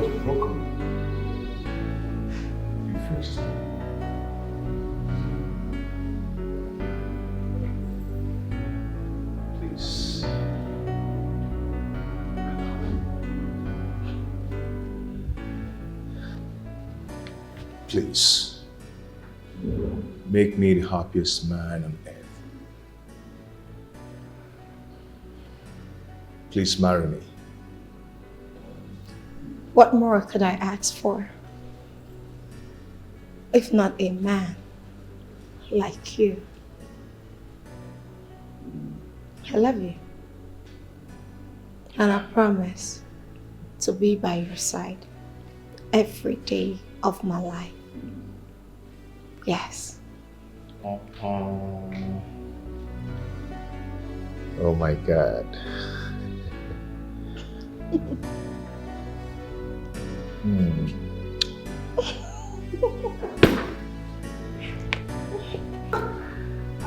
was broken. You fixed it. Please. Please. Make me the happiest man on earth. Please marry me. What more could I ask for? If not a man like you. I love you. And I promise to be by your side every day of my life. Yes. Oh my God. I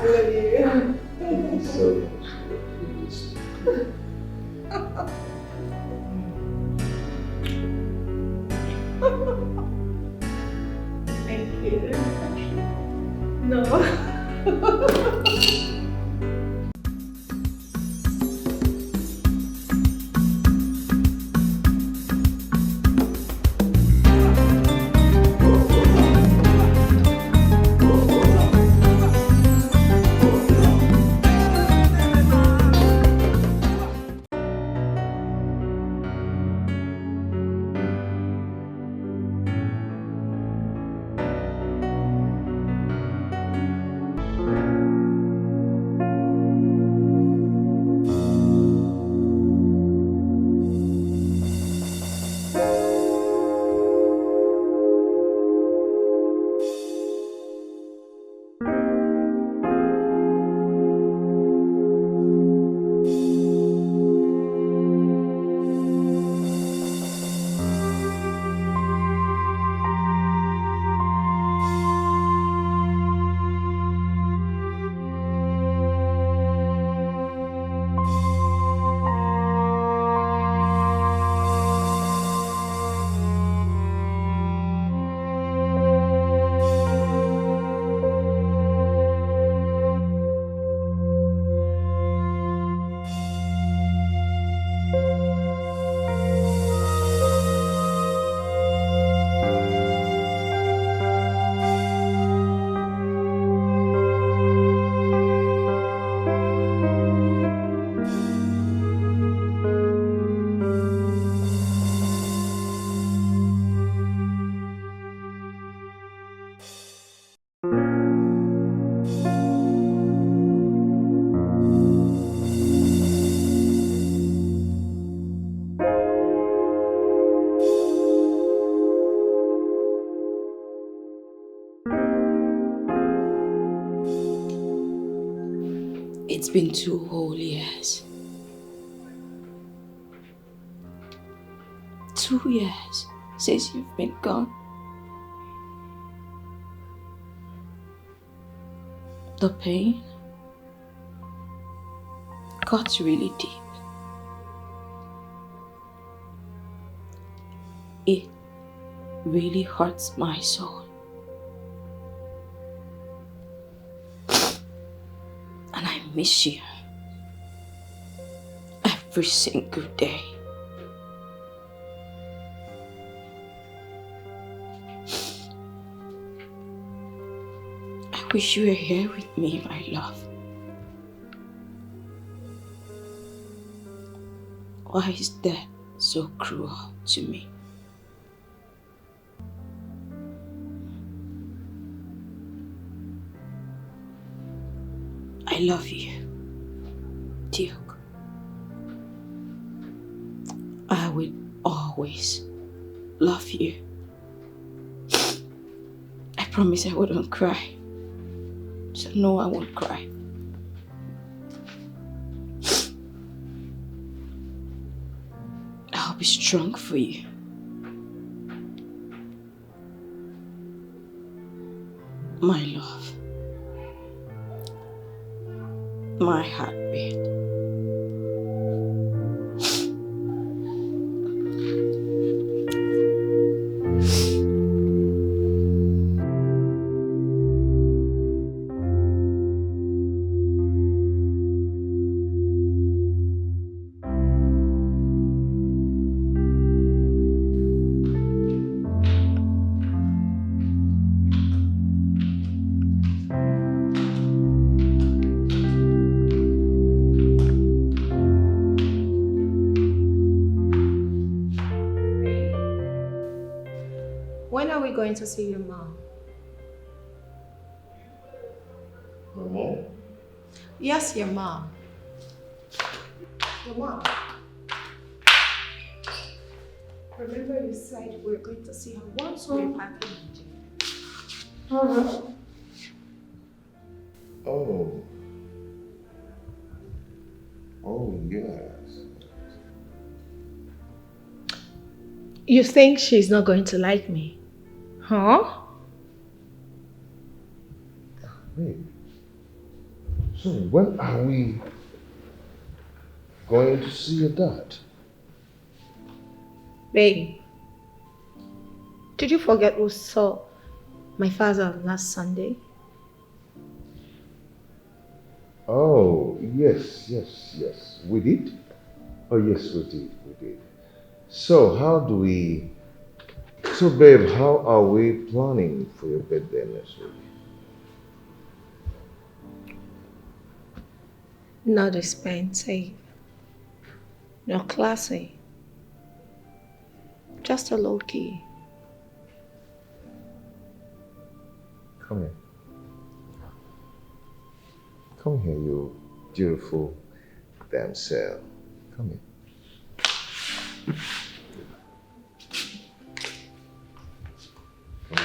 love you. Thank you so much. Thank you. No. It's been 2 whole years. 2 years since you've been gone. The pain got really deep. It really hurts my soul. And I miss you every single day. I wish you were here with me, my love. Why is death so cruel to me? I love you, Duke. I will always love you. I promise I wouldn't cry. So no, I won't cry. I'll be strong for you. My love. My heartbeat. going to see your mom? My mom? Yes, your mom. Your mom. Remember you said we were going to see her once we're back in Nigeria. Oh. Oh, yes. You think she's not going to like me? Huh? Wait. So when are we going to see your dad? Babe, did you forget we saw my father last Sunday? Oh, yes. We did? Oh, yes, we did. So babe, how are we planning for your birthday next week? Not expensive. Not classy. Just a low key. Come here. Come here, you beautiful damsel. Come here. Come on.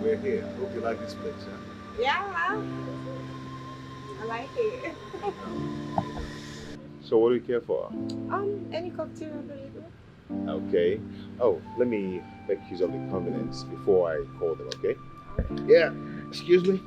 We're here. Hope you like this place, huh? Yeah, I like it. So what do you care for? Any cocktail available? Okay. Oh, let me make use of the convenience before I call them, okay? Yeah. Excuse me?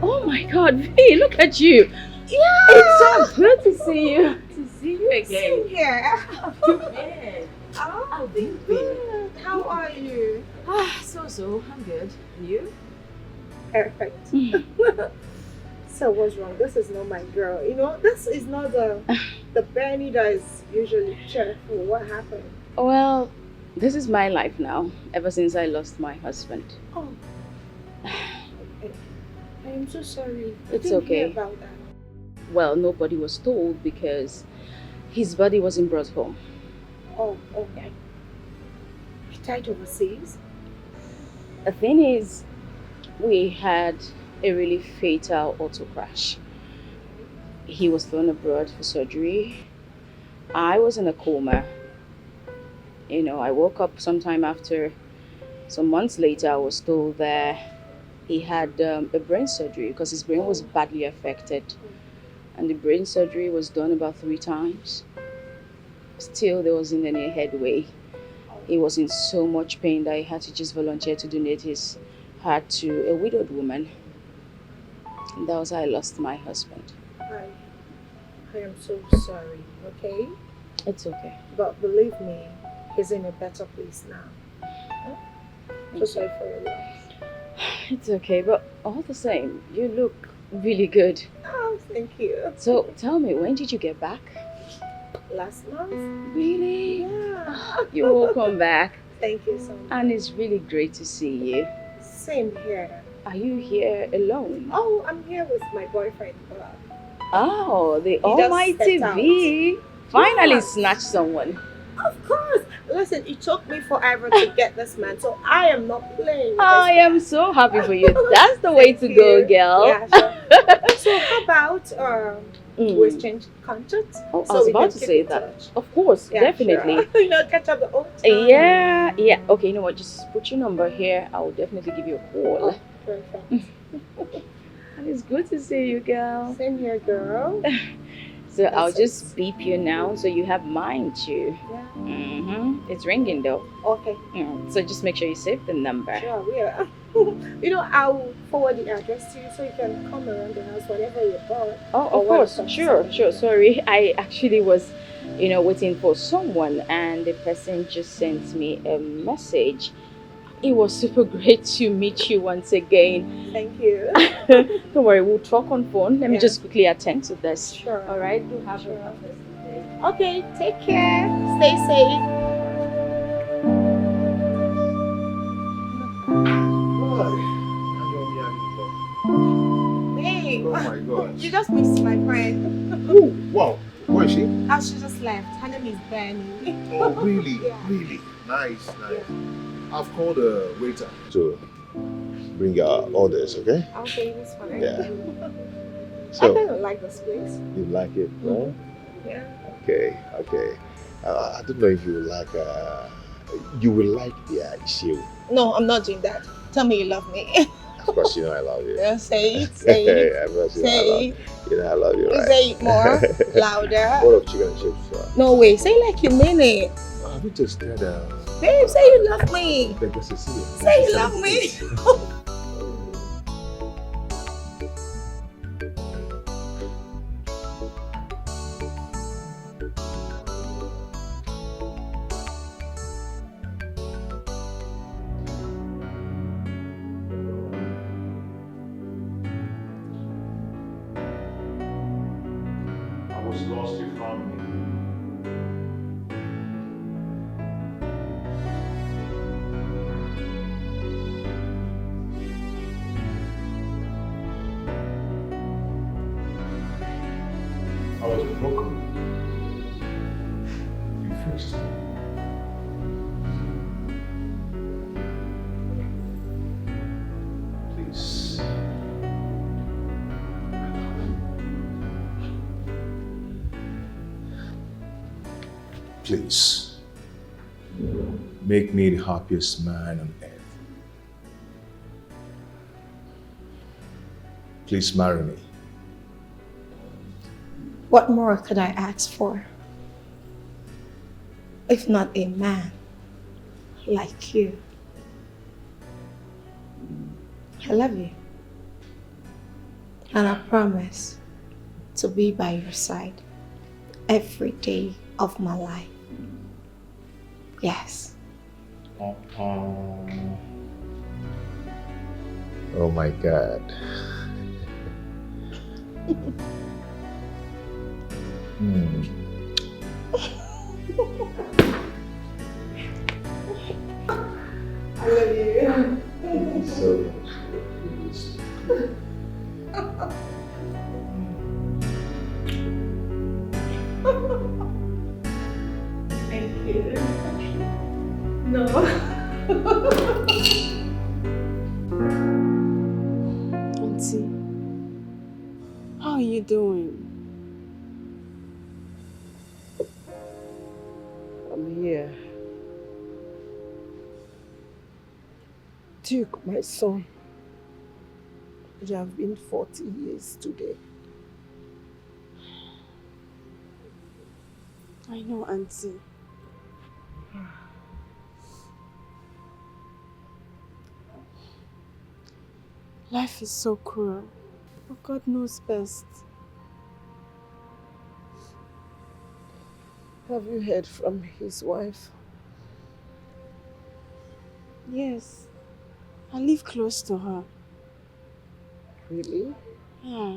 Oh my God, V, look at you. Yeah! It's so good to see you. To see you again. Same here. Man. Oh, I've been good. How are you? So, I'm good. You? Perfect. So what's wrong? This is not my girl. You know, this is not the Bernie that is usually cheerful. What happened? Well, this is my life now, ever since I lost my husband. Oh. I am so sorry. It's I didn't okay. hear about that. Well, nobody was told because his body wasn't brought home. Oh, okay. He died overseas? The thing is, we had a really fatal auto crash. He was flown abroad for surgery. I was in a coma. You know, I woke up sometime after. Some months later, I was told that he had a brain surgery because his brain was badly affected. And the brain surgery was done about 3 times. Still, there wasn't any headway. He was in so much pain that he had to just volunteer to donate his heart to a widowed woman. And that was how I lost my husband. I am so sorry, okay? It's okay. But believe me, he's in a better place now. So sorry for your loss. It's okay, but all the same, you look really good. Oh, thank you. So tell me, when did you get back? Last month? Really? Yeah. You're welcome back. Thank you so much. And it's really great to see you. Same here. Are you here alone? Oh, I'm here with my boyfriend. Oh, the just Almighty stepped V finally Yeah. snatched someone. Of course. Listen, it took me forever to get this man, so I am not playing. I am so happy for you. That's the way to go, girl. Yeah, sure. So how about we exchange contact? Oh, I so was we about can to keep say in that. touch? Of course, Yeah, definitely. Sure. Catch up the old time. Yeah. Okay, you know what? Just put your number here. I will definitely give you a call. Oh, perfect. And it's good to see you, girl. Same here, girl. So I'll That's just beep you now so you have mine too. Yeah. It's ringing though. Okay. So just make sure you save the number. Sure, yeah. I'll forward the address to you so you can come around the house whenever you're bored. Oh, or of wanna course. talk to Sure. somebody. Sorry. I actually was, waiting for someone and the person just sent me a message. It was super great to meet you once again. Thank you. Don't worry, we'll talk on phone. Let me Yeah. just quickly attend to this. Sure. All right. Do have Sure. a fantastic day. Okay, take care. Stay safe. Hey. Oh my God. You just missed my friend. Oh, wow. Where is she? She just left. Her name is Benny. Oh, really? Yeah. Really? Nice. I've called a waiter to bring your orders, okay? Okay, that's fine. Yeah. I So, kind of like this place. you like it, right? Yeah. Okay. I don't know if you will like the issue. No, I'm not doing that. Tell me you love me. Of course, you know I love you. Yeah, say it. Say it. Of course, Say it. I love you, right? Say it more. Louder. What of chicken and chips? No way. Say it like you mean it. Have you tasted Babe, say you love me. Becca Cecilia? Say you love me. I was lost, you found me. I was broken. You fixed me. Please. Please. Make me the happiest man on earth. Please marry me. What more could I ask for? If not a man like you. I love you. And I promise to be by your side every day of my life. Yes. Oh my God. I love you. So Thank you. No. Auntie, how are you doing? I'm here. Duke, my son, it have been 40 years today. I know, Auntie. Life is so cruel, but God knows best. Have you heard from his wife? Yes, I live close to her. Really? Yeah,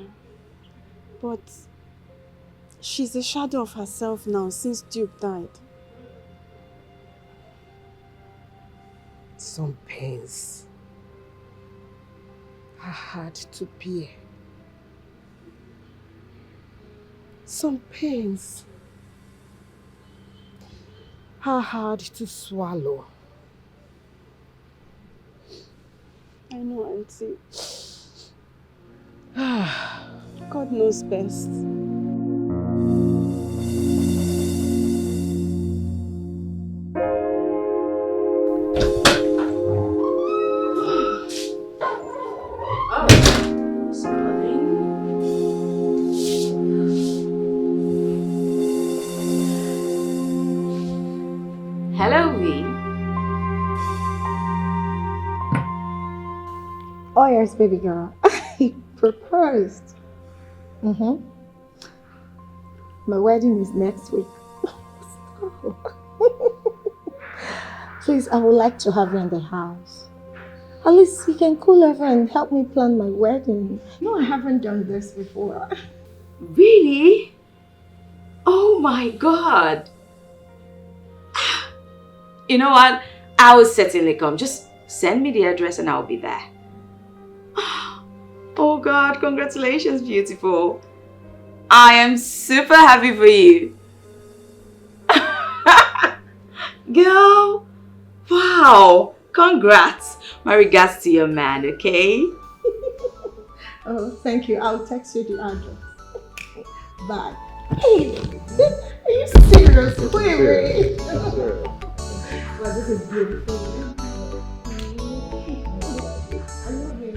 but she's a shadow of herself now since Duke died. Some pains are hard to bear. Some pains are hard to swallow. I know, Auntie. God knows best. Hello, V. Oh yes, baby girl. He proposed. My wedding is next week. Please, I would like to have you in the house. At least you can cool over and help me plan my wedding. No, I haven't done this before. Really? Oh my God. You know what? I will certainly come. Just send me the address and I'll be there. Oh God, congratulations, beautiful. I am super happy for you. Girl, wow, congrats. My regards to your man, okay? Oh, thank you. I'll text you the address. Bye. Hey, are you serious? Wait. Well, this is beautiful. I love you.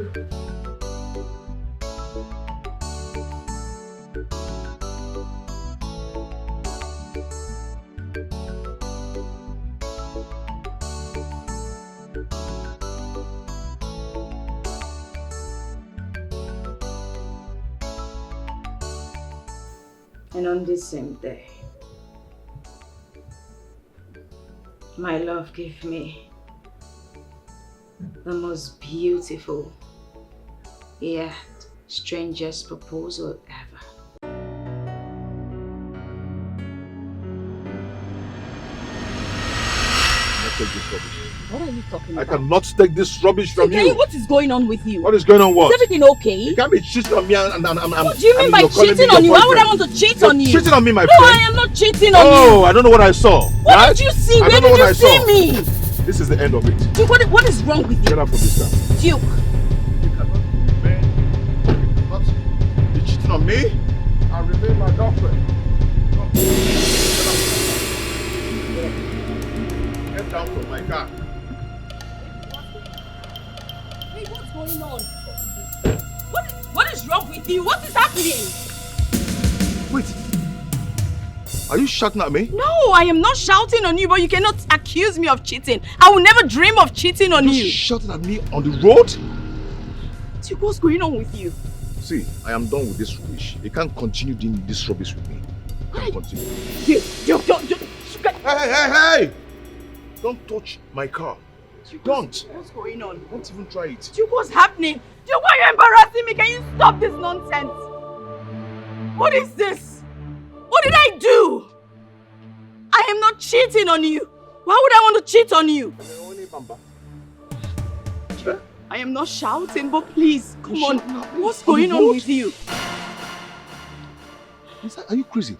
And on this same day, my love gave me the most beautiful yet strangest proposal ever. Take this rubbish. What are you talking I about? cannot take this rubbish from you. What is going on with you? What is going on? What? Is everything okay? You can't be cheating on me and What do you mean by cheating on you? Why would I want to cheat on you? Cheating on me, my No, friend. I am not cheating on you. Oh, I don't know what I saw. What right? did you see? I Where don't know did what you I see saw. me? This is the end of it. Duke, what is wrong with Get you? out from this car. Duke. You cannot be cheating on me and remain my girlfriend. Come. Get down from my car. Hey, what's going on? What is wrong with you? What is happening? Wait. Are you shouting at me? No, I am not shouting on you, but you cannot accuse me of cheating. I will never dream of cheating on you. Shouting at me on the road? Duke, what's going on with you? See, I am done with this rubbish. You can't continue doing this rubbish with me. You can't continue. Duke, don't. Hey! Don't touch my car. Don't. What's going on? Don't even try it. Duke, what's happening? Duke, why are you embarrassing me? Can you stop this nonsense? What is this? What did I do? I am not cheating on you. Why would I want to cheat on you? I am not shouting, but please, come on. What's going on with you? Are you crazy?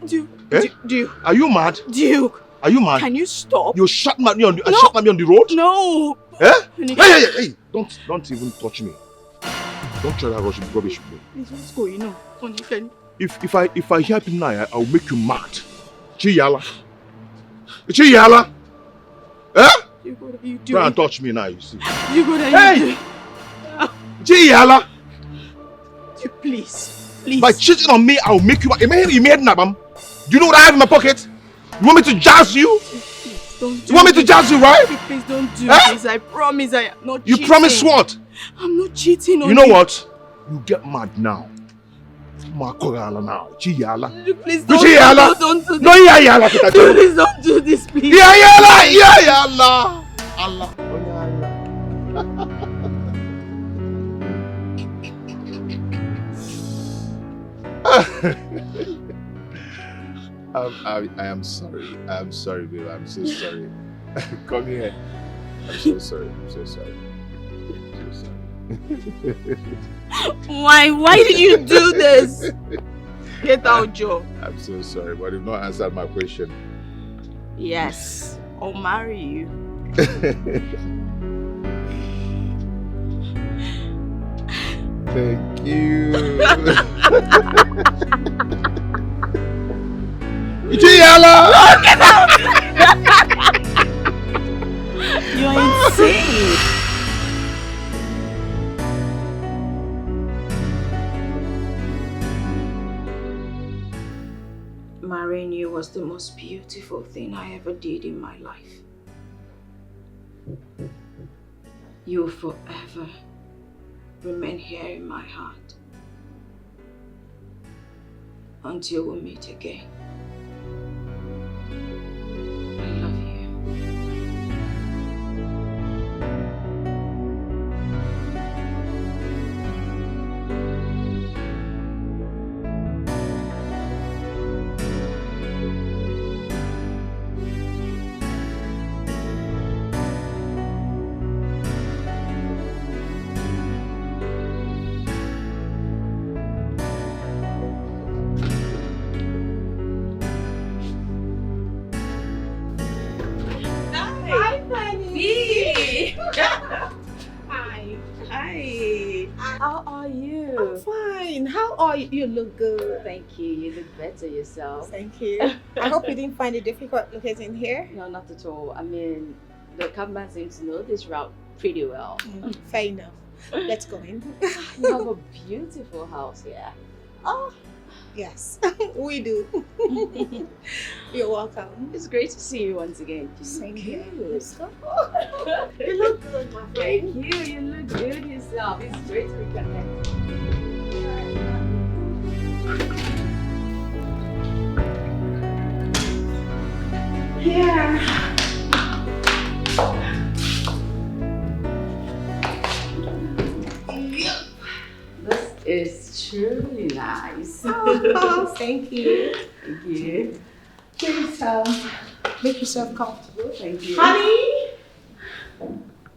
Duke, Eh? Duke. Are you mad? Duke. Are you mad? Can you stop? You shouting at me on the road? No. Eh? Honey, Hey! Don't even touch me. Don't try that rubbish with me. Please, what's going on? Honey, can If I hear people now, I'll make you mad. Chiyala. Eh? Duke, what are you doing? Try and touch me now, you see. Duke, what are you Hey! doing? Chiyala. Duke, please. Please. By cheating on me, I'll make you mad. You made nabam. Do you know what I have in my pocket? You want me to jazz you? Please, don't do You want me to this. jazz you, right? Please don't do Eh? this. I promise I am not You cheating. promise what? I'm not cheating on You know what? You get mad now. Makorala now. Chiyala. Please You don't, Chiyala. don't do this. No, yala. Please don't do this, please. Yala. Allah. I am sorry. I'm sorry, babe. I'm so sorry. Come here. I'm so sorry. Why did you do this? Get out, Joe. I'm so sorry, but you've not answered my question. Yes, I'll marry you. Thank you. You're insane. Marrying you was the most beautiful thing I ever did in my life. You'll forever remain here in my heart until we meet again. I love you. How are you? I'm fine. How are you? You look good. Thank you. You look better yourself. Thank you. I hope you didn't find it difficult locating here. No, not at all. I mean, the cabman seems to know this route pretty well. Fair enough. Let's go in. You have a beautiful house here. Oh, yes, we do. You're welcome. It's great to see you once again. Same here. Good. You look good, my friend. Thank you. You look good yourself. It's great to reconnect. Here. This is truly nice. Oh, thank you. Thank you. Please make yourself comfortable. Thank you. Honey,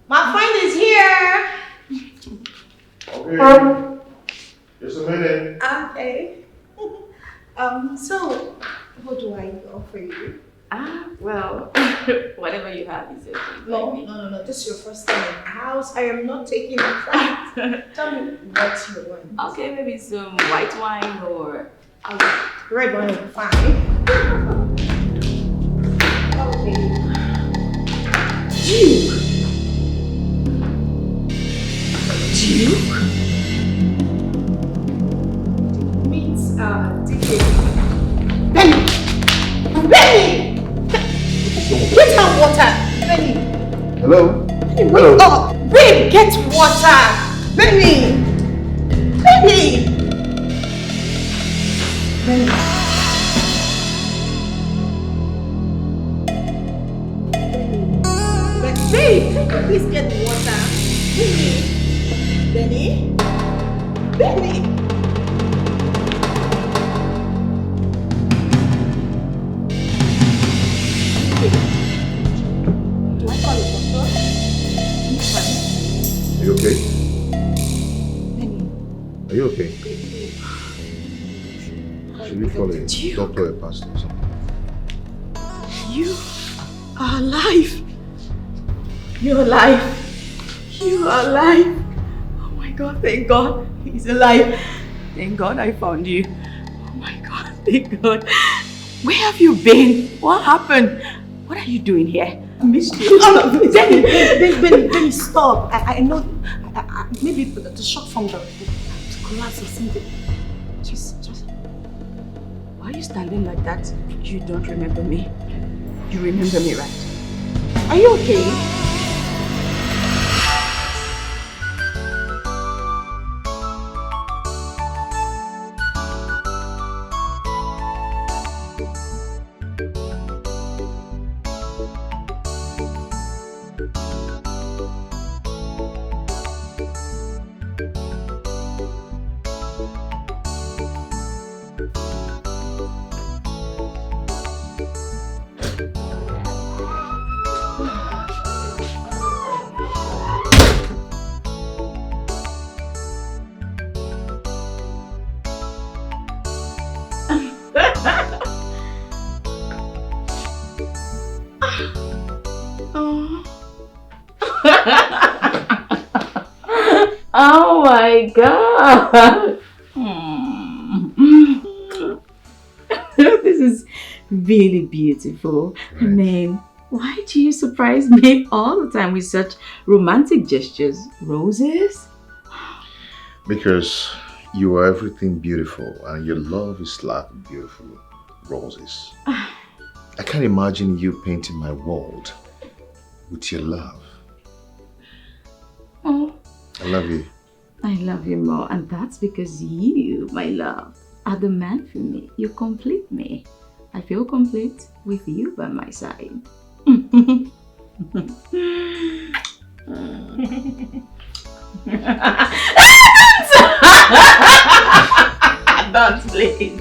my friend is here. Okay. Just a minute. Okay. So what do I offer you? Well, whatever you have is okay. No. This is your first time in the house. I am not taking you flat. Tell me what you want. Okay, maybe some white wine or... Red wine will be fine. Okay. Duke. Meets DJ. Benny! Get her water! Benny! Hello? Benny, Hello? wake up! Babe, get water! Benny! Benny! Benny. Babe, can you please get water? Benny? Benny? Benny? Do I call a doctor? Are you okay? Benny. Are you okay? Should we call a doctor or a pastor or something? You are alive. You're alive. You are alive. Oh my God, thank God. He's alive. Thank God I found you. Oh my God, thank God. Where have you been? What happened? What are you doing here? I missed you. Benny, stop. I know, maybe the shock from the collapse or something. Just. Why are you standing like that? You don't remember me. You remember me, right? Are you okay? Oh my God. This is really beautiful. I mean, why do you surprise me all the time with such romantic gestures? Roses? Because you are everything beautiful and your love is like beautiful roses. I can't imagine you painting my world with your love. Oh, I love you. I love you more, and that's because you, my love, are the man for me. You complete me. I feel complete with you by my side. Dance, please.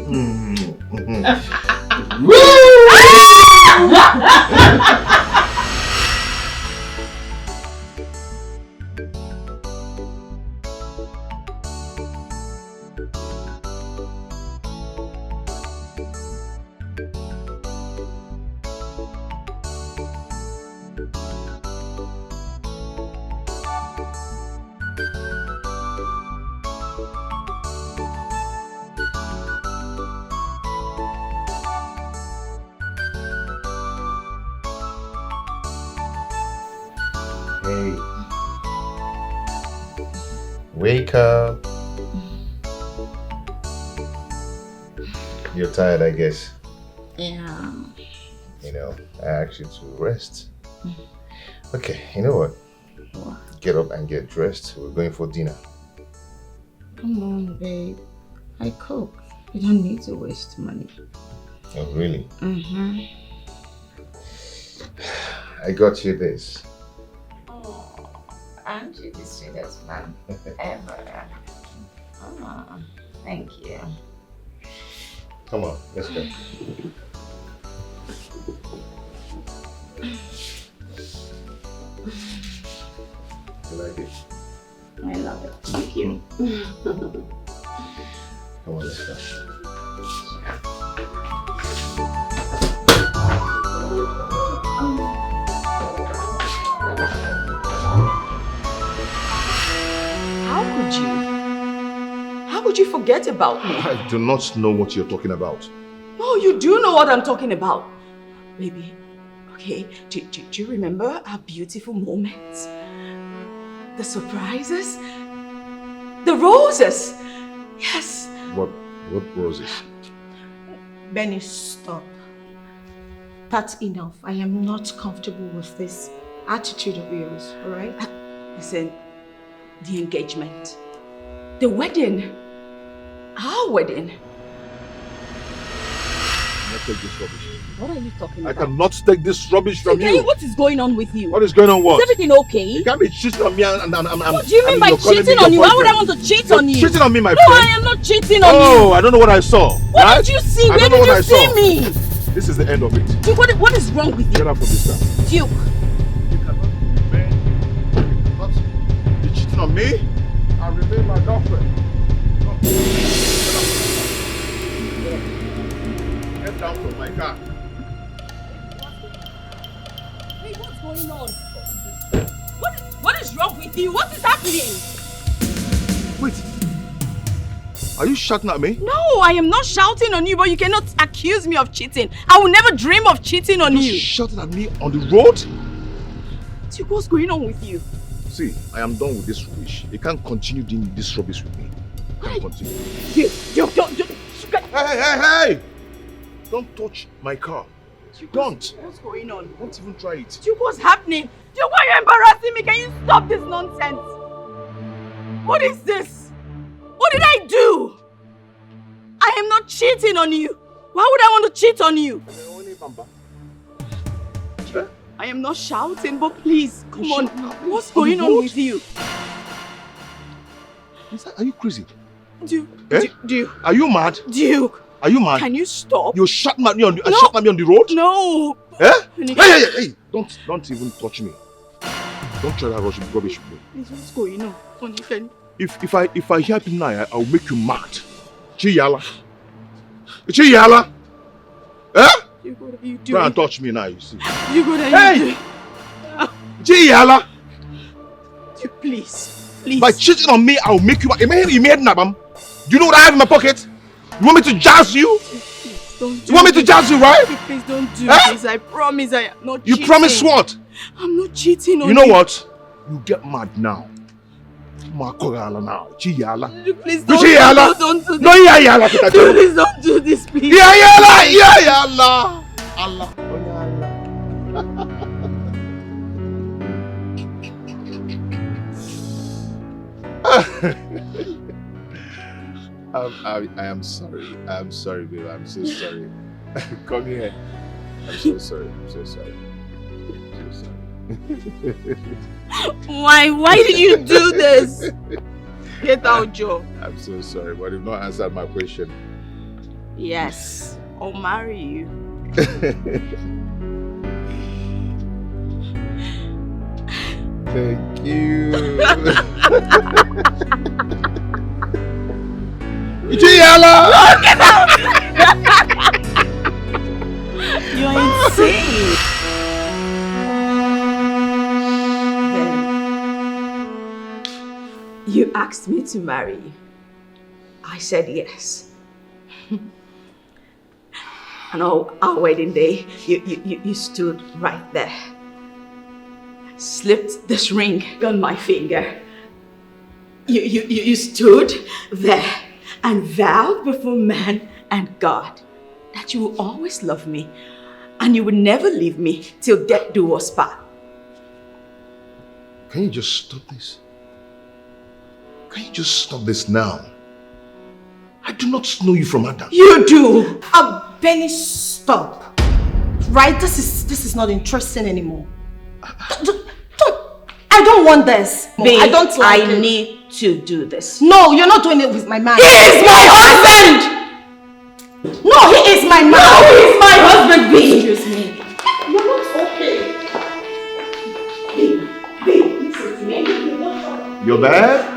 Hey. Wake up. You're tired, I guess. Yeah. You know, I asked you to rest. Okay, you know what? What? Get up and get dressed. We're going for dinner. Come on, babe. I cook. You don't need to waste money. Oh, really? Mm-hmm. I got you this. Oh, aren't you the sweetest man ever? Oh, thank you. Come on, let's go. You like it? I love it. Thank you. Come on, let's go. How could you forget about me? I do not know what you're talking about. Oh, you do know what I'm talking about. Baby, okay, do you remember our beautiful moments? The surprises? The roses? Yes. What roses? Benny, stop. That's enough. I am not comfortable with this attitude of yours, alright? Listen, the engagement, the wedding, our wedding. I cannot take this rubbish. What are you talking I about? cannot take this rubbish from you. What is going on with you? What is going on? What? Is everything okay? You can't be cheating on me and What do you mean by cheating on you? Why would I want to cheat on you? Cheating on me, my No, friend. I am not cheating on you. Oh, I don't know what I saw. What did you see? Where did you see me? This is the end of it. Duke, what is wrong with you? Get out from this car. Duke. You cannot be cheating on me and remain my girlfriend. No. Get down from my car. Hey, what's going on? What is wrong with you? What is happening? Wait. Are you shouting at me? No, I am not shouting on you, but you cannot accuse me of cheating. I will never dream of cheating on you. You shouting at me on the road? Duke, what's going on with you? See, I am done with this rubbish. You can't continue doing this rubbish with me. You can't continue. Duke, don't. Hey! Don't touch my car. Duke, Don't. What's going on? Don't even try it. Duke, what's happening? Duke, why are you embarrassing me? Can you stop this nonsense? What is this? What did I do? I am not cheating on you. Why would I want to cheat on you? I am not shouting, but please, come on. What's going on with you? Are you crazy? Duke, Eh? Duke. Are you mad? Duke. Are you mad? Can you stop? You shot at me on the road? No. Eh? Hey! Don't even touch me. Don't try that rubbish with me. Please, what's going on? Onny, can If I hear him now, I'll make you mad. Chiyala. Eh? Duke, what are you doing? Try and touch me now, you see. Duke, what are you doing? Chiyala. Duke, please. Please. By cheating on me, I'll make you mad. You made Nabam. Do you know what I have in my pocket? You want me to jazz you? Don't do You want me to jazz you, right? Please don't do this. I promise I am not cheating. You promise what? I'm not cheating on you. You know what? You get mad now. Now. Please don't do this. No, Please don't do this, please. Allah. I am sorry. I'm sorry, babe. I'm so sorry. Come here. I'm so sorry. I'm so sorry. I'm so sorry. Why did you do this? Get out, Joe. I'm so sorry, but you've not answered my question. Yes, I'll marry you. Thank you. Get out! You're insane. You asked me to marry you. I said yes. And on our wedding day, you stood right there. Slipped this ring on my finger. You stood there and vowed before man and God that you will always love me and you will never leave me till death do us part. Can you just stop this? Can you just stop this now? I do not know you from Adam. You do! Benny, stop. Right? This is not interesting anymore. I don't want this. Babe, I don't like it. I need to do this. No, you're not doing it with my man. He is my husband! No, he is my man. No, he is my husband, B! Excuse me. You're not okay. Babe, listen to me. You're bad?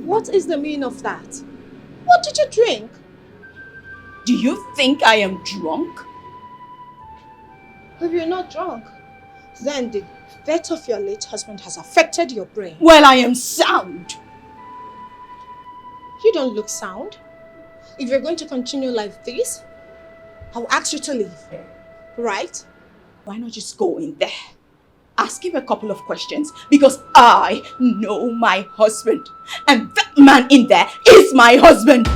What is the meaning of that? What did you drink? Do you think I am drunk? If you're not drunk, then the death of your late husband has affected your brain. Well, I am sound. You don't look sound. If you're going to continue like this, I'll ask you to leave. Right? Why not just go in there? Ask him a couple of questions because I know my husband and that man in there is my husband.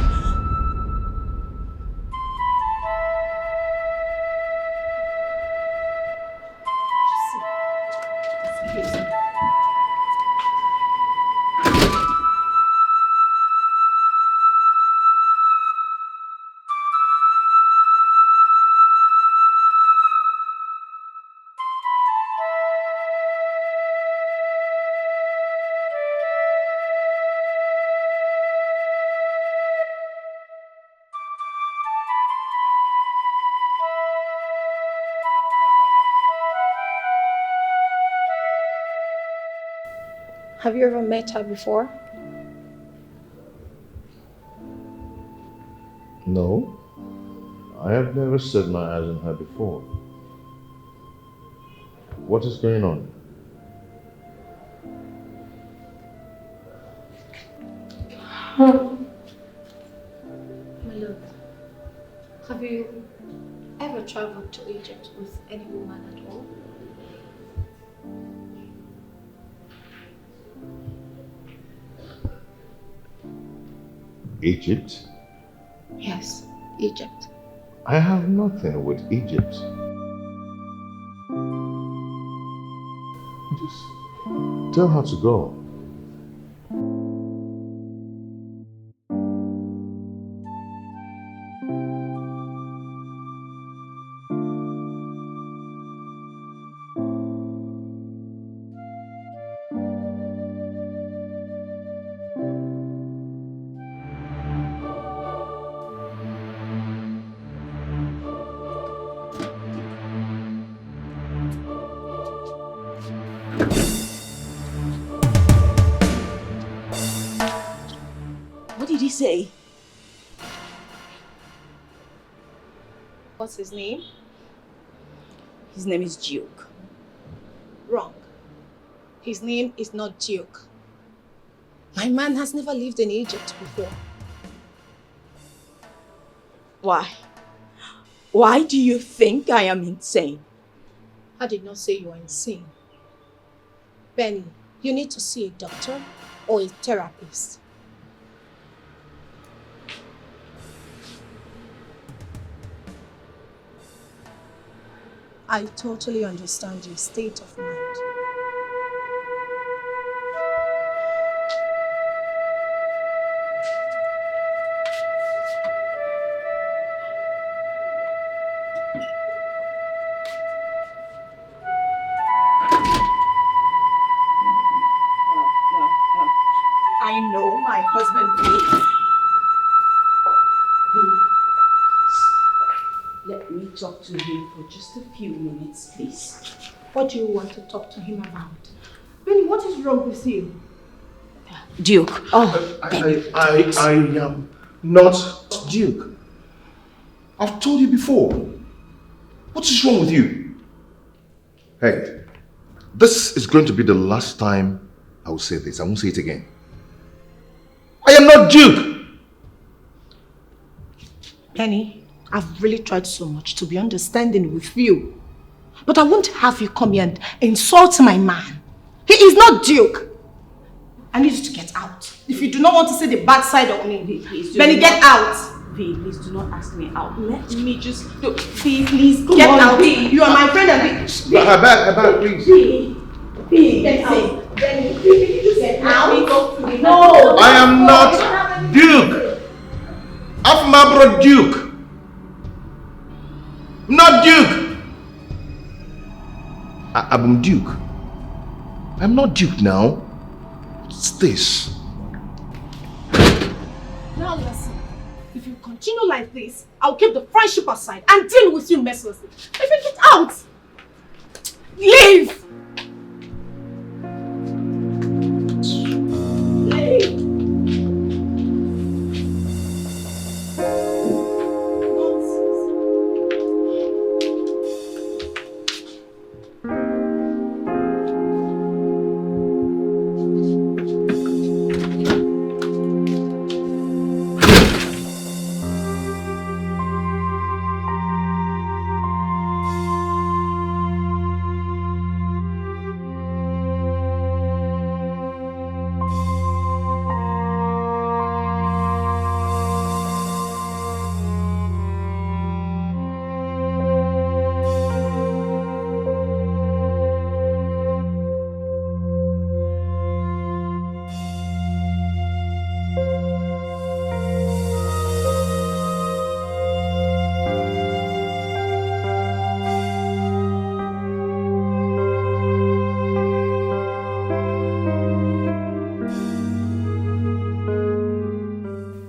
Have you ever met her before? No. I have never set my eyes on her before. What is going on? My love, have you ever traveled to Egypt with any woman at all? Egypt? Yes, Egypt. I have nothing with Egypt. Just tell her to go. What did he say? What's his name? His name is Duke. Wrong. His name is not Duke. My man has never lived in Egypt before. Why? Why do you think I am insane? I did not say you are insane. Benny, you need to see a doctor or a therapist. I totally understand your state of mind. I know my husband Let me talk to him for just a few minutes, please. What do you want to talk to him about? Benny, what is wrong with you? Duke. Oh, I am not Duke. I've told you before. What is wrong with you? Hey, this is going to be the last time I will say this. I won't say it again. I am not Duke. Benny, I've really tried so much to be understanding with you. But I won't have you come here and insult my man. He is not Duke. I need you to get out. If you do not want to see the bad side of me, Benny, get out. V, please do not ask me out. let me just... V, please, come Get on, out. V. You are my friend and V. Her back, please. V, Get out. Benny, please get out. No. I am not Duke. I'm my brother Duke. I'm not Duke. I'm Duke. I'm not Duke now. What's this? Now listen. If you continue like this, I'll keep the friendship aside and deal with you mercilessly. If you get out, leave. Leave.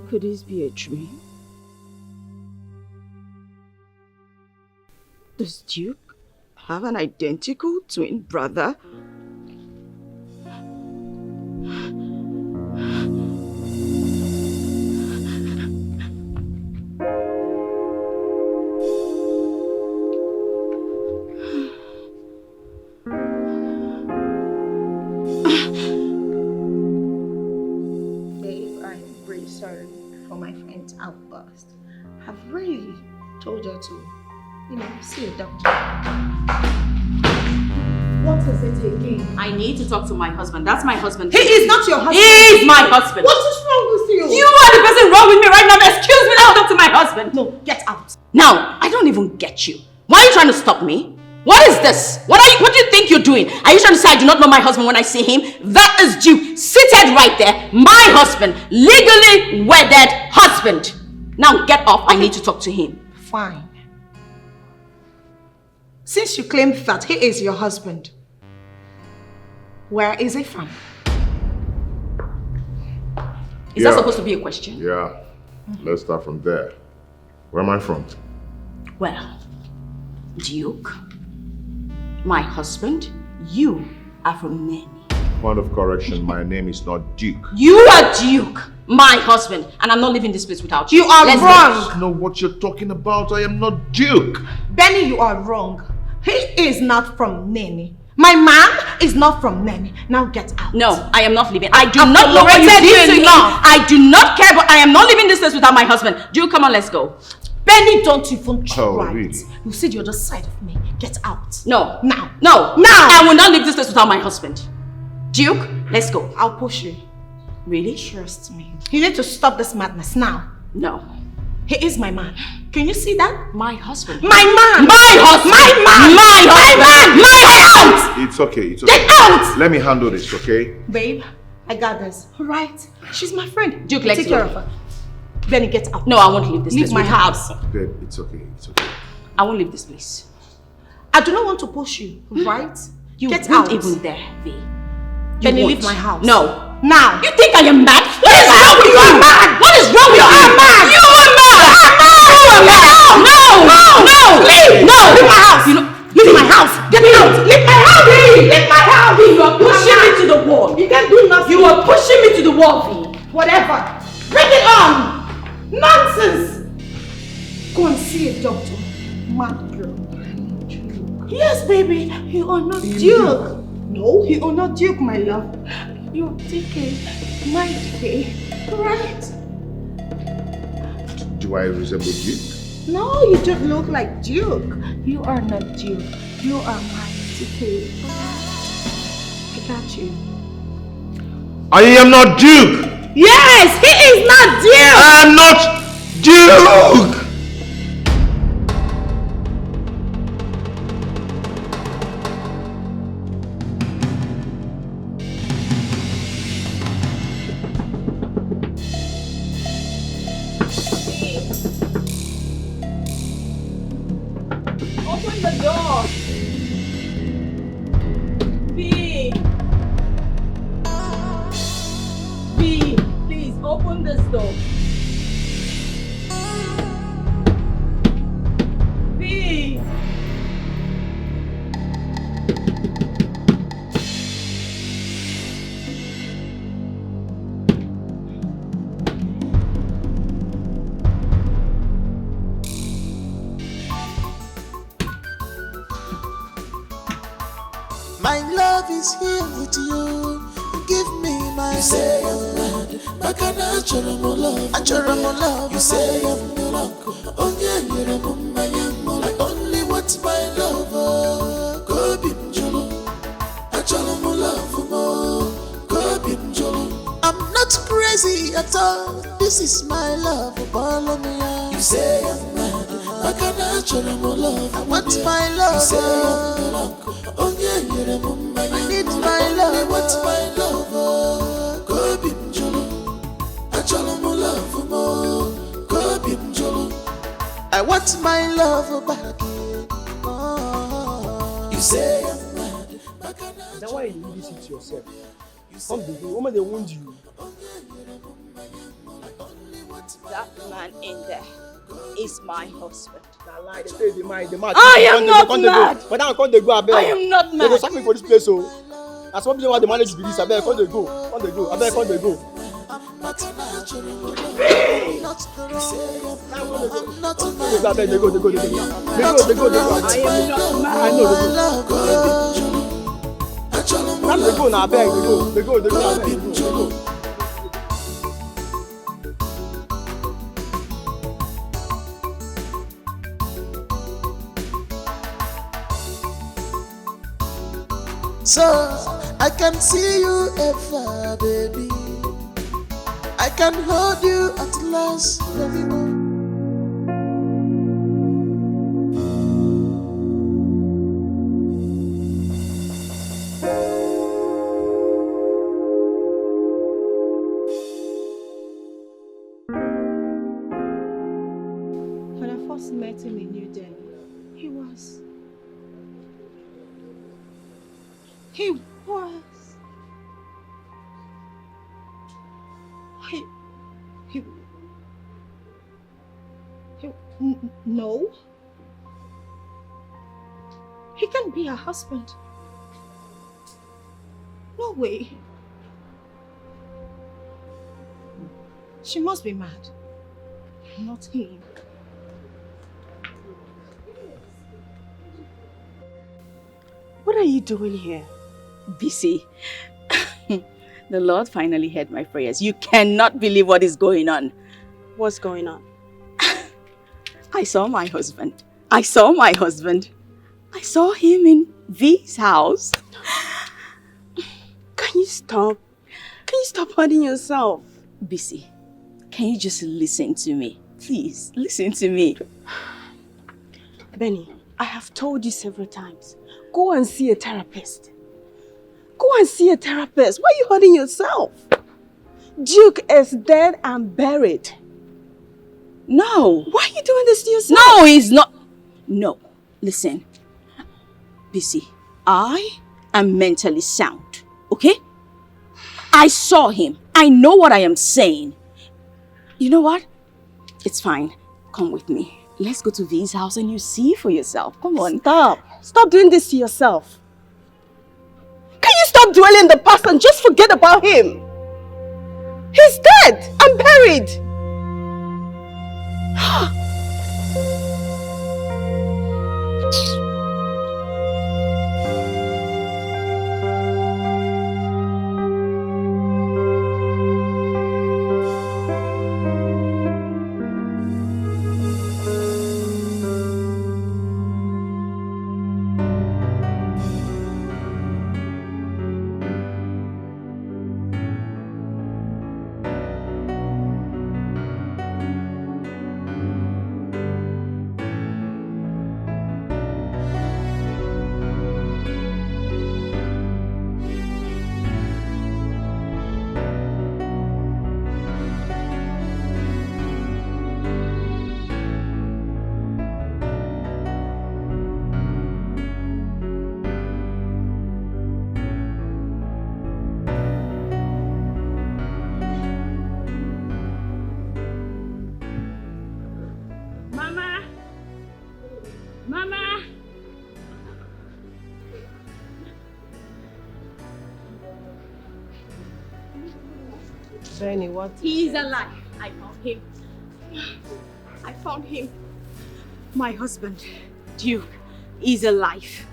Could this be a dream? Does Duke have an identical twin brother? Sorry for my friend's outburst. I've really told her to, see a doctor. What is it again? I need to talk to my husband. That's my husband. He is not your husband. He is my husband. What is wrong with you? You are the person wrong with me right now. Excuse me, now talk to my husband. No, get out. Now, I don't even get you. Why are you trying to stop me? What is this? What do you think you're doing? Are you trying to say I do not know my husband when I see him? That is Duke, seated right there. My husband, legally wedded husband. Now get off. I need to talk to him. Fine. Since you claim that he is your husband, where is he from? Is that supposed to be a question? Yeah. Let's start from there. Where am I from? Well, Duke, my husband, you are from Nanny. Point of correction, my name is not Duke. You are Duke, my husband, and I'm not leaving this place without you. You are Let's wrong. I know what you're talking about. I am not Duke. Benny, you are wrong. He is not from Nene. My man is not from Nene. Now get out. No, I am not leaving. I do not know what you tolerated did you to me. enough. I do not care, but I am not leaving this place without my husband. Duke, come on, let's go. Benny, don't even try Oh, it. really? You see the other side of me. Get out. No. Now. No. Now. I will not leave this place without my husband. Duke, let's go. I'll push you. Really? Trust me. You need to stop this madness now. No. He is my man. Can you see that? My husband. My man. My husband. My man. My husband. My man. My husband. It's okay. It's okay. Get out. Let me handle this, okay? Babe, I got this. All right. She's my friend. Duke, let's Take go. care of her. Benny, get out. No, I won't leave this Leave place. my without- house. Babe, it's okay. It's okay. I won't leave this place. I do not want to push you, right? You get won't out. even dare, V. Benny, won't. leave my house. No. Now. You think I am mad? What is wrong with you? You are mad. What is wrong with you? You are mad. You are mad. You are mad. No. No. Leave. No. Leave my house. You know, Leave my house. Get out. Leave my house. Leave my house. you are pushing me to the wall. You can't do nothing. You are pushing me to the wall, V. Whatever. Bring it on. Nonsense. Go and see a doctor. Mad girl. Yes, baby. You are not Duke. No, you are not Duke, my love. You're taking my day. Right? Do I resemble Duke? No, you don't look like Duke. You are not Duke. You are my TK. I got you. I am not Duke! Yes, he is not Duke. I am not Duke! Open the door. V. V, please open this door. V. My love is here with you. Give me my you say I'm mad, but I natural love. Natural love. You say I'm wrong. I only want my love. Go bim jolo. Natural love mo. Go bim jolo. I'm not crazy at all. This is my love. Follow me out. You say I'm mad, but I natural love. I want my love. You say I'm wrong. I need my love. I want my love. Go bim jolo. Acholo mo love mo. Go bim jolo. I want my love back. Oh. You say I'm mad. Then why you do this to yourself? Come the woman they wound you. That man in there is my husband. Nah, lie, they say the man. I am not mad. But now come they go abeg. I am not They mad. go sack me for this place, so. As one reason why they manage to be this, abeg, come they go. Abeg, come they go. Not natural. Not They go. They go. I am not mad. I know they go. Now they go now, abeg, they go, abeg, they go. So I can see you ever, baby. I can hold you at last, baby. When I first met him in New Delhi, he was he no, he can't be her husband. No, No way. She must be mad. Not him. What are you doing here? Busy. The Lord finally heard my prayers. You cannot believe what is going on. What's going on? I saw my husband. I saw him in V's house. Can you stop? Can you stop hurting yourself? Busy, can you just listen to me? Please, listen to me. Benny, I have told you several times. Go and see a therapist. Go and see a therapist. Why are you hurting yourself? Duke is dead and buried. No. Why are you doing this to yourself? No, he's not. No. Listen. Busy, I am mentally sound, okay? I saw him. I know what I am saying. You know what? It's fine. Come with me. Let's go to V's house and you see for yourself. Come on. Stop. Stop doing this to yourself. Can you stop dwelling in the past and just forget about him? He's dead and buried. Mama! Benny, what? He's alive. I found him. I found him. My husband, Duke, is alive.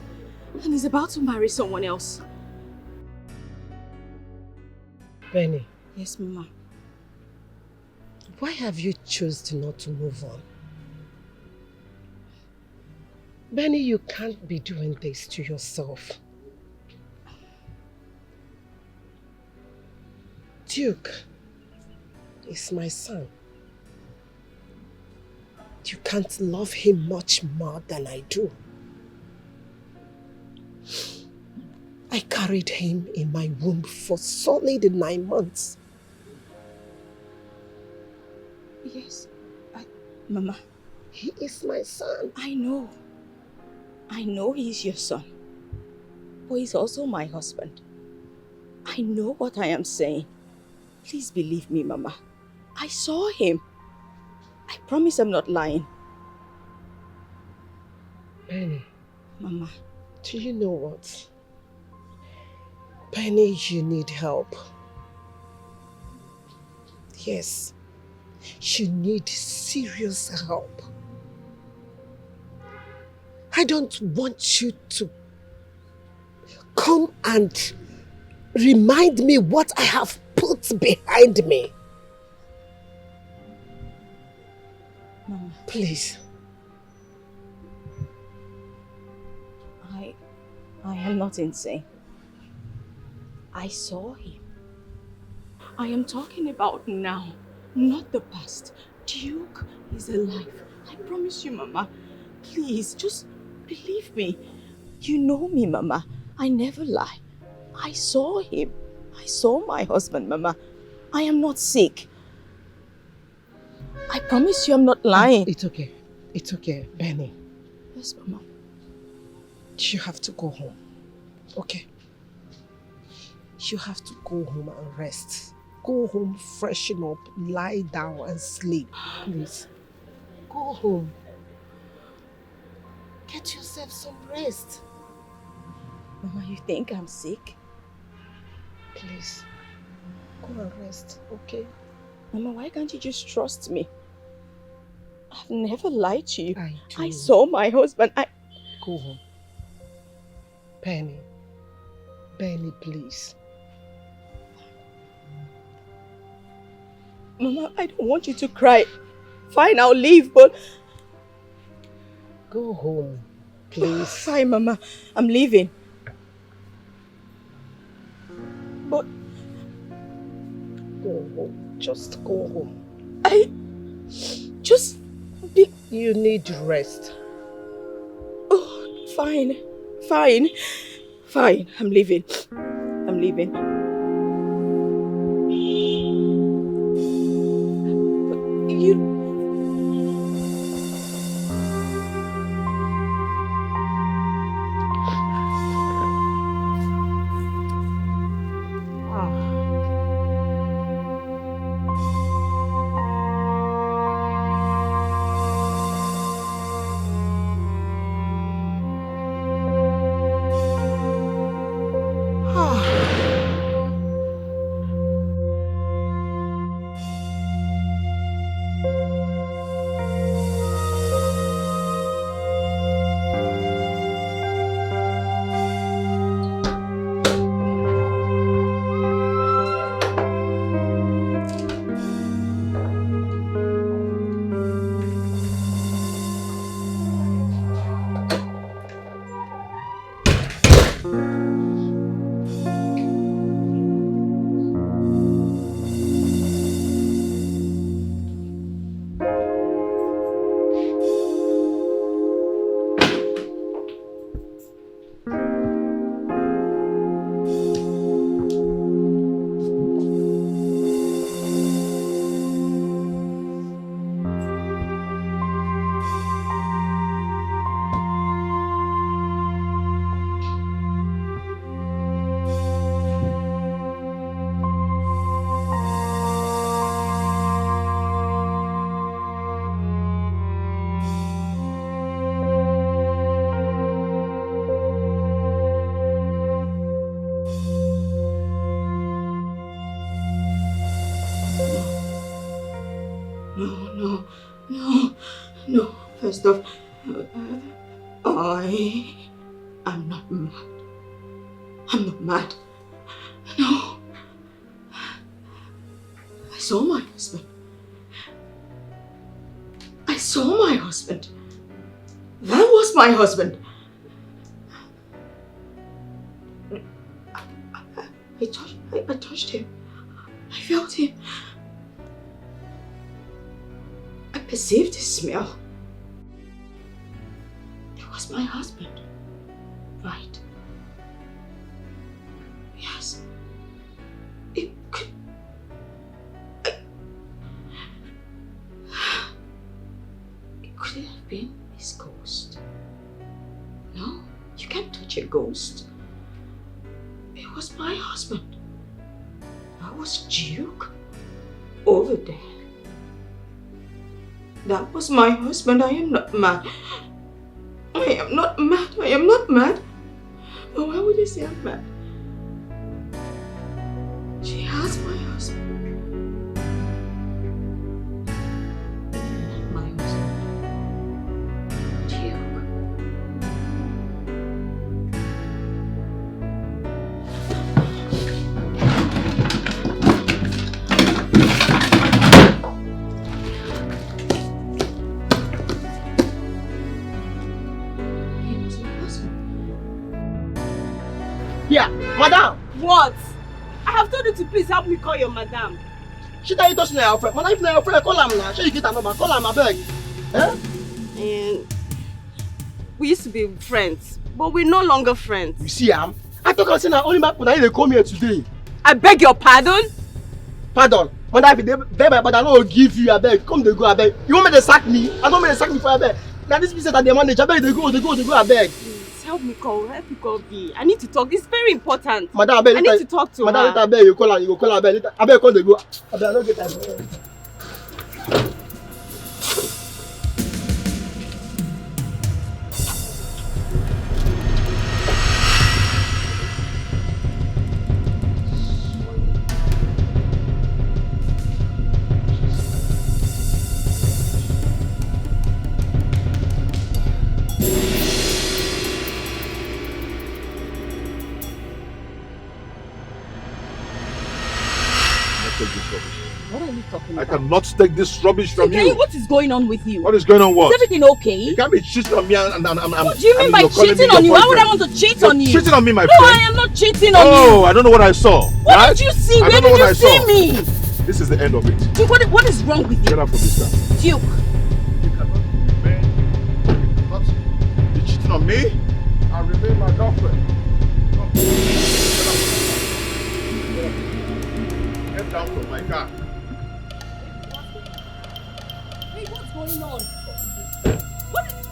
And he's about to marry someone else. Benny. Yes, Mama. Why have you chosen not to move on? Benny, you can't be doing this to yourself. Duke is my son. You can't love him much more than I do. I carried him in my womb for solid 9 months. Yes, Mama. He is my son. I know. I know he's your son. But he's also my husband. I know what I am saying. Please believe me, Mama. I saw him. I promise I'm not lying. Benny. Mama. Do you know what? Benny, you need help. Yes. You need serious help. I don't want you to come and remind me what I have put behind me. Mama. Please. I am not insane. I saw him. I am talking about now, not the past. Duke is alive. I promise you, Mama. Please, just believe me. You know me, Mama. I never lie. I saw him. I saw my husband, Mama. I am not sick. I promise you I'm not lying. It's okay. It's okay, Benny. Yes, Mama. You have to go home, okay? You have to go home and rest. Go home, freshen up, lie down and sleep, please. Go home. Get yourself some rest. Mama, you think I'm sick? Please, go and rest, okay? Mama, why can't you just trust me? I've never lied to you. I do. I saw my husband. Go home. Benny, please. Mama, I don't want you to cry. Fine, I'll leave, but... Go home, please. Fine, Mama. I'm leaving. But... Go home. Just go home. You need rest. Oh, fine. Fine. I'm leaving. No. First off, I am not mad. I'm not mad. No. I saw my husband. That was my husband. I touched him. I felt him. I perceived his smell. It was my husband. Right. Yes. It could... It could have been his ghost. No, you can't touch a ghost. It was my husband. That was Duke over there. That was my husband. I am not mad. I am not mad. But why would you say I'm mad? She has my husband. Not my husband. Duke. Yeah, madam! What? I have told you to please help me call your madam. She tell you to say your friend. Madam, if na your friend, call am now. Sure you get her number. Call am, abeg. And we used to be friends, but we're no longer friends. You see am? I talk am say na only my they come here today. I beg your pardon? Pardon. Madam, if they but I no give you abeg. Come they go abeg. You want me to sack me? I don't want me to sack me for abeg. Now this business that they manage, abeg they go abeg. Please help me call B. I need to talk. It's very important. Madam, abeg. I need to talk to her. Madam, later abeg you call her abeg. Abeg come they go. Abeg I no get time. take this rubbish. What are you talking I about? cannot take this rubbish from you. What is going on with you? What is going on? What? Is everything okay? You can't be cheating on me and What do you mean by cheating on you? Why would I want to cheat on you? Cheating on me, my No, friend. I am not cheating on you. Oh, I don't know what I saw. What did you see? Where did you see me? This is the end of it. Duke, what is wrong with you? Get out from this car. Duke. You cannot be cheating on me and remain my girlfriend. Come. Get down from my car. Hey, what's going on?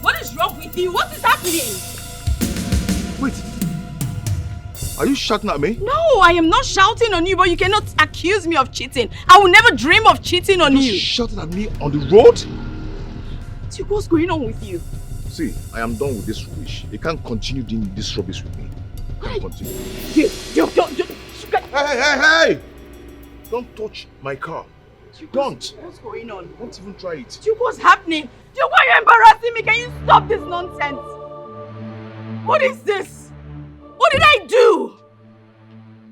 What is wrong with you? What is happening? Wait. Are you shouting at me? No, I am not shouting on you, but you cannot accuse me of cheating. I will never dream of cheating on you. You shouting at me on the road? Duke, what's going on with you? See, I am done with this rubbish. You can't continue doing this rubbish with me. You can't continue. Duke, don't. Hey! Don't touch my car. Don't. What's going on? Don't even try it. Duke, what's happening? Duke, why are you embarrassing me? Can you stop this nonsense? What is this? What did I do?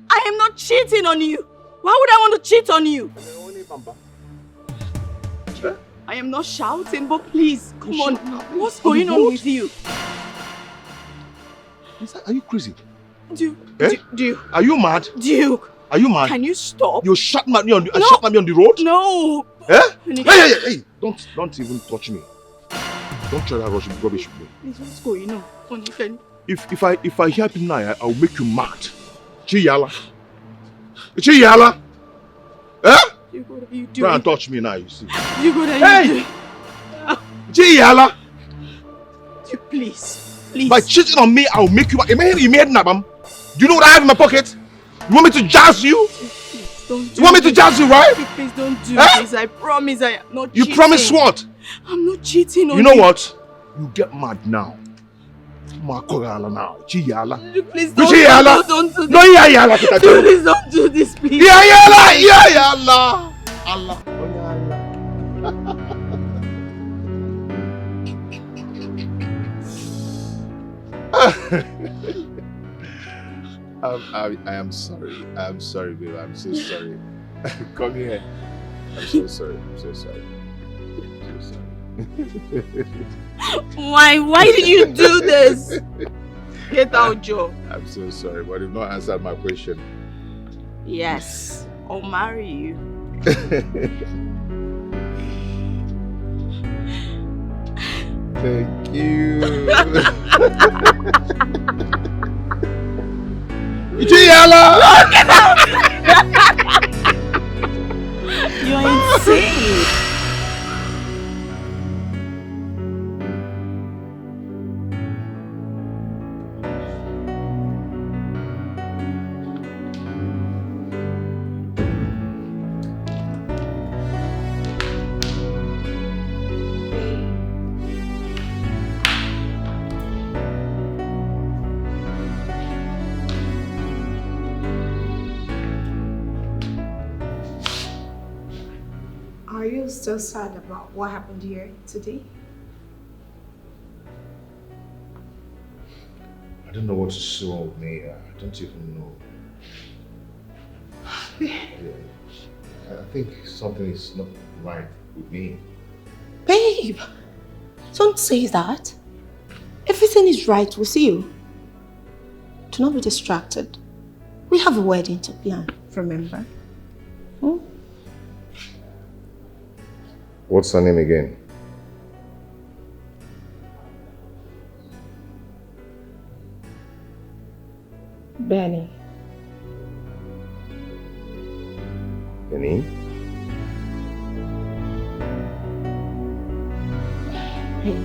I am not cheating on you. Why would I want to cheat on you? I am not shouting, but please, come on. What's going on with you? Are you crazy? Duke, Eh? Duke. Are you mad? Duke. Are you mad? Can you stop? You shot at me on the road? No. Eh? Hey! Don't even touch me. Don't try that rubbish with me. Please, what's going on? Onny, can If I hear him now, I'll make you mad. Chiyala. Eh? Duke, what are you doing? Try and touch me now, you see. Duke, what are you doing? Chiyala. Duke, please. Please. By cheating on me, I'll make you mad. You made nabam. Do you know what I have in my pocket? You want me to jazz you? Please, don't do You want me to jazz you, right? Duke, please don't do Eh? this. I promise I am not You cheating. promise what? I'm not cheating on You know what? You get mad now. Makorala now. Chiyala. Duke, please Don't do this. No, yala. Duke, please don't do this, please. Yala. Allah. I am sorry. I'm sorry, babe. I'm so sorry. Come here. I'm so sorry. Why did you do this? Get out, Joe. I'm so sorry, but you've not answered my question. Yes, I'll marry you. Thank you. Get out! You're insane. Are you still sad about what happened here today? I don't know what to say with me. I don't even know. I think something is not right with me. Babe, don't say that. Everything is right with you. Do not be distracted. We have a wedding to plan, remember? What's her name again? Benny. Benny? Hey.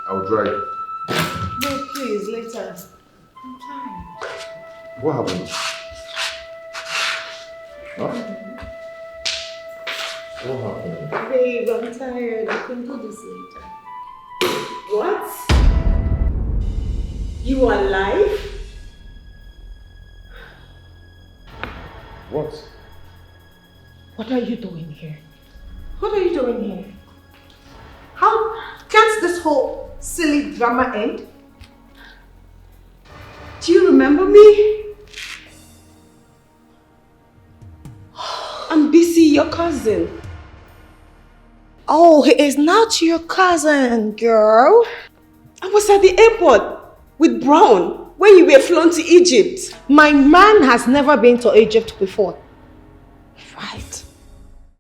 I'll drive. No, please, later. I'm tired. What happened? Huh? What happened? Babe, I'm tired. I can do this later. What? You are alive? What? What are you doing here? What are you doing here? How can't this whole silly drama end? Do you remember me? I'm busy, your cousin. Oh, he is not your cousin, girl. I was at the airport with Brown when you were flown to Egypt. My man has never been to Egypt before. Right.